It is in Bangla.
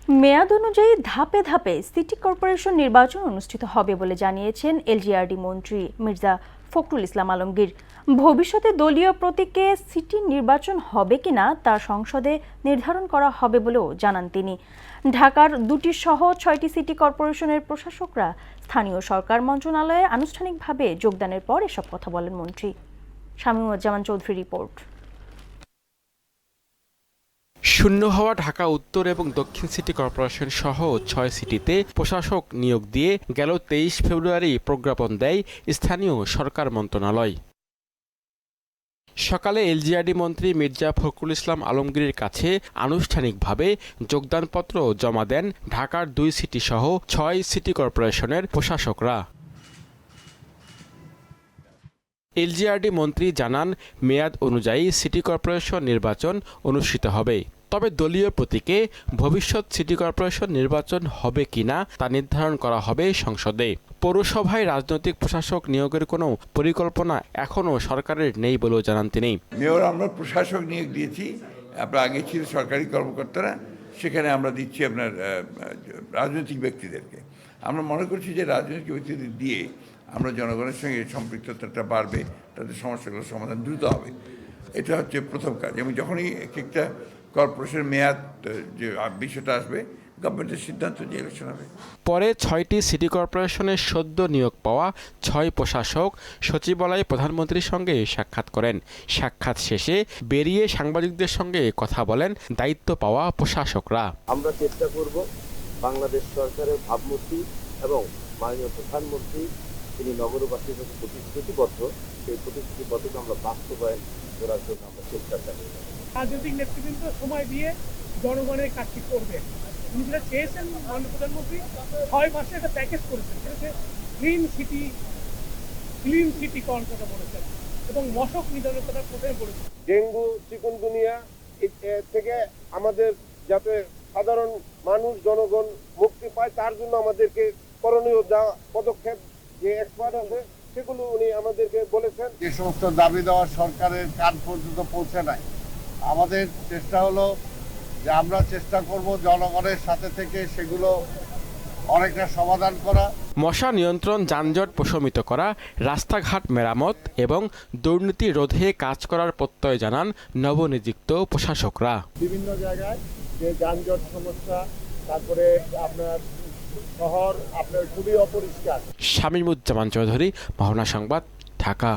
মেয়াদ অনুযায়ী ধাপে ধাপে সিটি কর্পোরেশন নির্বাচন অনুষ্ঠিত হবে বলে জানিয়েছেন এলজিআরডি মন্ত্রী মির্জা ফখরুল ইসলাম আলমগীর। ভবিষ্যতে দলীয় প্রতীকে সিটি নির্বাচন হবে কিনা তা সংসদে নির্ধারণ করা হবে বলেও জানান তিনি। ঢাকার 2টি সহ 6টি সিটি কর্পোরেশনের প্রশাসকরা স্থানীয় সরকার মন্ত্রণালয়ে আনুষ্ঠানিকভাবে যোগদানের পর এসব কথা বলেন মন্ত্রী। শামীমুজ্জামান চৌধুরী রিপোর্ট। শূন্য হওয়া ঢাকা উত্তর এবং দক্ষিণ সিটি কর্পোরেশন সহ 6 সিটিতে প্রশাসক নিয়োগ দিয়ে গেল 23 ফেব্রুয়ারি প্রজ্ঞাপন দেয় স্থানীয় সরকার মন্ত্রণালয়। সকালে এলজিআরডি মন্ত্রী মির্জা ফখরুল ইসলাম আলমগীরের কাছে আনুষ্ঠানিকভাবে যোগদানপত্র জমা দেন ঢাকার 2 সিটি সহ 6 সিটি কর্পোরেশনের প্রশাসকরা। এলজিআরডি মন্ত্রী জানান, মেয়াদ অনুযায়ী সিটি কর্পোরেশন নির্বাচন অনুষ্ঠিত হবে, তবে দলীয় প্রতীকে ভবিষ্যৎ সিটি কর্পোরেশন নির্বাচন হবে কিনা তা নির্ধারণ করা হবে সংসদে। পৌরসভায় রাজনৈতিক প্রশাসক নিয়োগের কোনো পরিকল্পনা এখনও সরকারের নেই বলেও জানান তিনি। মেয়র আমরা প্রশাসক নিয়োগ দিয়েছি, আপনার আগে ছিল সরকারি কর্মকর্তারা, সেখানে আমরা দিচ্ছি আপনার রাজনৈতিক ব্যক্তিদেরকে। আমরা মনে করছি যে রাজনৈতিক ব্যক্তিদের দিয়ে আমরা জনগণের সঙ্গে সম্পৃক্ততাটা বাড়বে, তাদের সমস্যাগুলোর সমাধান দ্রুত হবে। এটা হচ্ছে প্রথম কাজ। এবং যখনই একটা কর্পোরেশনের মেয়াদ যে বিষয়টা আসবে, গভর্নমেন্টের সিদ্ধান্ত যে ইলেকশন হবে। পরে 6টি সিটি কর্পোরেশনের সদ্য নিয়োগ পাওয়া 6 প্রশাসক সচিবালয়ে প্রধানমন্ত্রীর সঙ্গে সাক্ষাৎ করেন। সাক্ষাৎ শেষে বেরিয়ে সাংবাদিকদের সঙ্গে কথা বলেন দায়িত্ব পাওয়া প্রশাসকরা। আমরা চেষ্টা করব বাংলাদেশ সরকারের ভাবমূর্তি এবং মাননীয় প্রধানমন্ত্রী তিনি নগরবাসীর কাছে প্রতিশ্রুতিবদ্ধ, সেই প্রতিশ্রুতিবদ্ধতা আমরা বাস্তবায়ন করার জন্য আমরা চেষ্টা চালিয়ে যাব। রাজনৈতিক নেতৃবৃন্দ সময় দিয়ে জনগণের কাজটি করবে। উনি যেটা চেয়েছেন মাননীয় প্রধানমন্ত্রী 6 মাসে একটা প্যাকেজ করেছেন, সেটা হচ্ছে ক্লিন সিটি করার কথা বলেছেন এবং মশক নিধনের কথা প্রথমে বলেছেন। ডেঙ্গু, চিকুনগুনিয়া থেকে আমাদের যাতে সাধারণ মানুষ জনগণ মুক্তি পায়, তার জন্য আমাদেরকে করণীয় যা পদক্ষেপ যে এক্সপার্ট আছে সেগুলো উনি আমাদেরকে বলেছেন। যে সমস্ত দাবি দেওয়া সরকারের কান পর্যন্ত পৌঁছে নাই, আমাদের চেষ্টা হলো যে আমরা চেষ্টা করব জনগণের সাথে থেকে সেগুলো অনেকটা সমাধান করা। মশা নিয়ন্ত্রণ, যানজট প্রশমিত করা, রাস্তাঘাট মেরামত এবং দুর্নীতি রোধে কাজ করার প্রত্যয় জানান নবনিযুক্ত প্রশাসকরা। বিভিন্ন জায়গায় যে যানজট সমস্যা, তারপরে আপনার শহর আপনার খুবই অপরিষ্কার। শামীমুজ্জামান চৌধুরী, মাহনা সংবাদ, ঢাকা।